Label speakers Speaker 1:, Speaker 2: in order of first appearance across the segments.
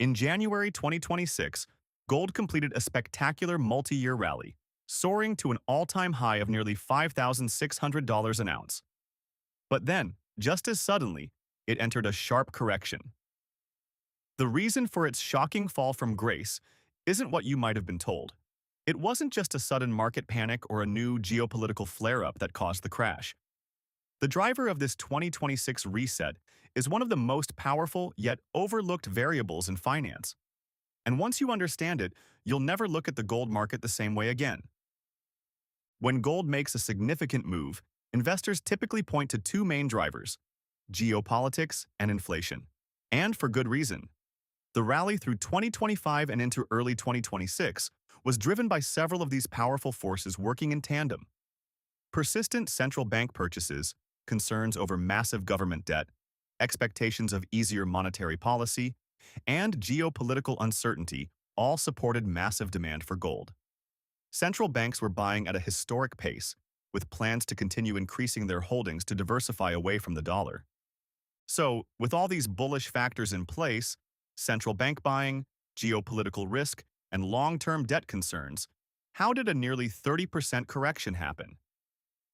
Speaker 1: In January 2026, gold completed a spectacular multi-year rally, soaring to an all-time high of nearly $5,600 an ounce. But then, just as suddenly, it entered a sharp correction. The reason for its shocking fall from grace isn't what you might have been told. It wasn't just a sudden market panic or a new geopolitical flare-up that caused the crash. The driver of this 2026 reset is one of the most powerful yet overlooked variables in finance. And once you understand it, you'll never look at the gold market the same way again. When gold makes a significant move, investors typically point to two main drivers: geopolitics and inflation. And for good reason. The rally through 2025 and into early 2026 was driven by several of these powerful forces working in tandem. Persistent central bank purchases, concerns over massive government debt, expectations of easier monetary policy, and geopolitical uncertainty all supported massive demand for gold. Central banks were buying at a historic pace, with plans to continue increasing their holdings to diversify away from the dollar. So, with all these bullish factors in place, central bank buying, geopolitical risk, and long-term debt concerns, how did a nearly 30% correction happen?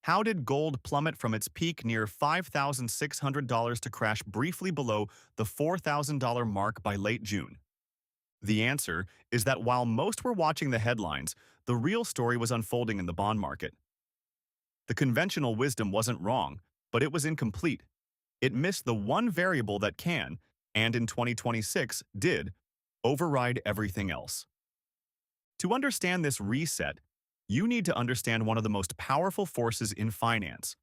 Speaker 1: How did gold plummet from its peak near $5,600 to crash briefly below the $4,000 mark by late June? The answer is that while most were watching the headlines, the real story was unfolding in the bond market. The conventional wisdom wasn't wrong, but it was incomplete. It missed the one variable that can, and in 2026 did, override everything else. To understand this reset, you need to understand one of the most powerful forces in finance: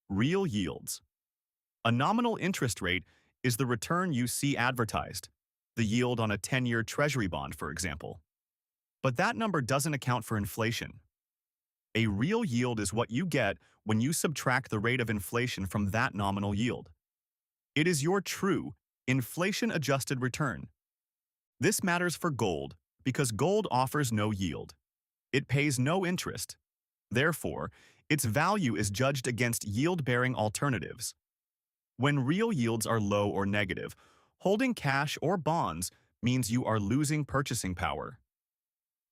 Speaker 1: real yields. A nominal interest rate is the return you see advertised, the yield on a 10-year Treasury bond, for example. But that number doesn't account for inflation. A real yield is what you get when you subtract the rate of inflation from that nominal yield. It is your true, inflation-adjusted return. This matters for gold because gold offers no yield. It pays no interest. Therefore, its value is judged against yield-bearing alternatives. When real yields are low or negative, holding cash or bonds means you are losing purchasing power.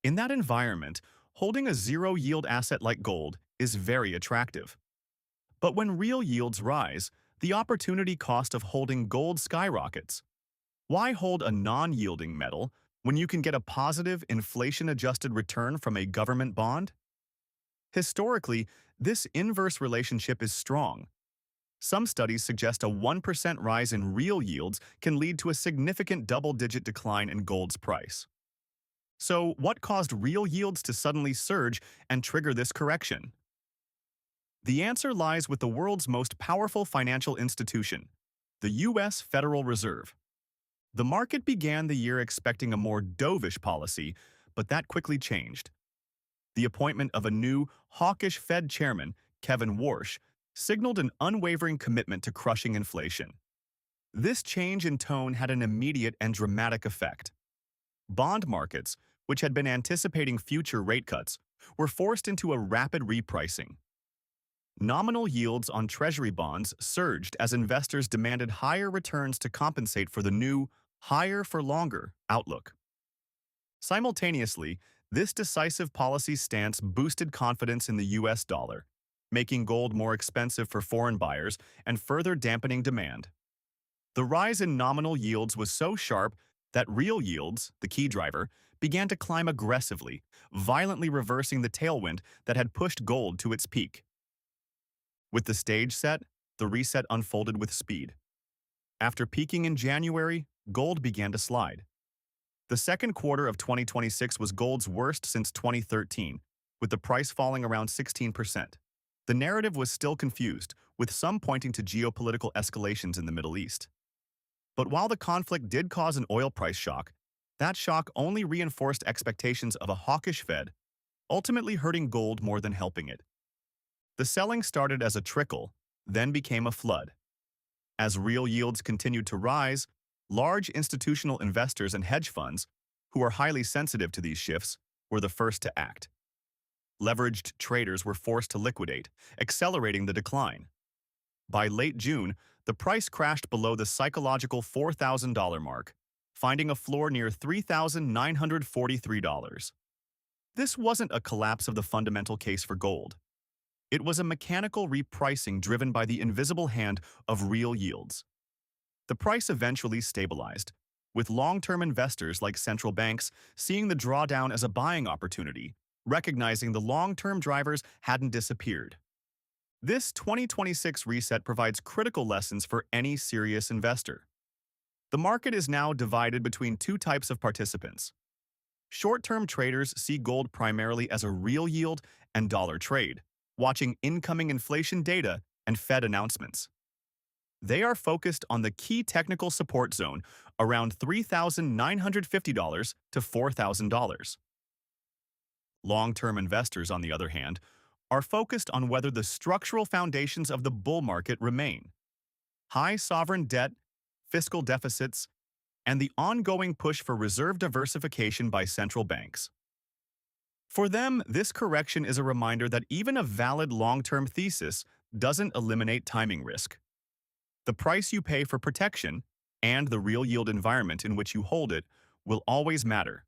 Speaker 1: In that environment, holding a zero-yield asset like gold is very attractive. But when real yields rise, the opportunity cost of holding gold skyrockets. Why hold a non-yielding metal when you can get a positive inflation-adjusted return from a government bond? Historically, this inverse relationship is strong. Some studies suggest a 1% rise in real yields can lead to a significant double-digit decline in gold's price. So, what caused real yields to suddenly surge and trigger this correction? The answer lies with the world's most powerful financial institution, the U.S. Federal Reserve. The market began the year expecting a more dovish policy, but that quickly changed. The appointment of a new, hawkish Fed chairman, Kevin Warsh, signaled an unwavering commitment to crushing inflation. This change in tone had an immediate and dramatic effect. Bond markets, which had been anticipating future rate cuts, were forced into a rapid repricing. Nominal yields on Treasury bonds surged as investors demanded higher returns to compensate for the new, higher-for-longer outlook. Simultaneously, this decisive policy stance boosted confidence in the U.S. dollar, making gold more expensive for foreign buyers and further dampening demand. The rise in nominal yields was so sharp that real yields, the key driver, began to climb aggressively, violently reversing the tailwind that had pushed gold to its peak. With the stage set, the reset unfolded with speed. After peaking in January, gold began to slide. The second quarter of 2026 was gold's worst since 2013, with the price falling around 16%. The narrative was still confused, with some pointing to geopolitical escalations in the Middle East. But while the conflict did cause an oil price shock, that shock only reinforced expectations of a hawkish Fed, ultimately hurting gold more than helping it. The selling started as a trickle, then became a flood. As real yields continued to rise, large institutional investors and hedge funds, who are highly sensitive to these shifts, were the first to act. Leveraged traders were forced to liquidate, accelerating the decline. By late June, the price crashed below the psychological $4,000 mark, finding a floor near $3,943. This wasn't a collapse of the fundamental case for gold. It was a mechanical repricing driven by the invisible hand of real yields. The price eventually stabilized, with long-term investors like central banks seeing the drawdown as a buying opportunity, recognizing the long-term drivers hadn't disappeared. This 2026 reset provides critical lessons for any serious investor. The market is now divided between two types of participants. Short-term traders see gold primarily as a real yield and dollar trade, watching incoming inflation data and Fed announcements. They are focused on the key technical support zone around $3,950 to $4,000. Long-term investors, on the other hand, are focused on whether the structural foundations of the bull market remain. High sovereign debt, fiscal deficits, and the ongoing push for reserve diversification by central banks. For them, this correction is a reminder that even a valid long-term thesis doesn't eliminate timing risk. The price you pay for protection and the real yield environment in which you hold it will always matter.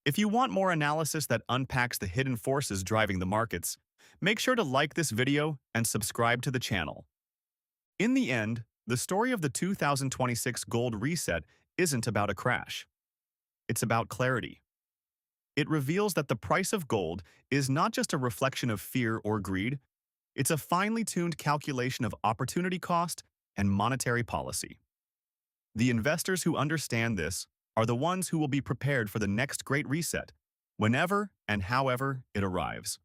Speaker 1: If you want more analysis that unpacks the hidden forces driving the markets, make sure to like this video and subscribe to the channel. In the end, the story of the 2026 gold reset isn't about a crash. It's about clarity. It reveals that the price of gold is not just a reflection of fear or greed, it's a finely tuned calculation of opportunity cost and monetary policy. The investors who understand this are the ones who will be prepared for the next great reset, whenever and however it arrives.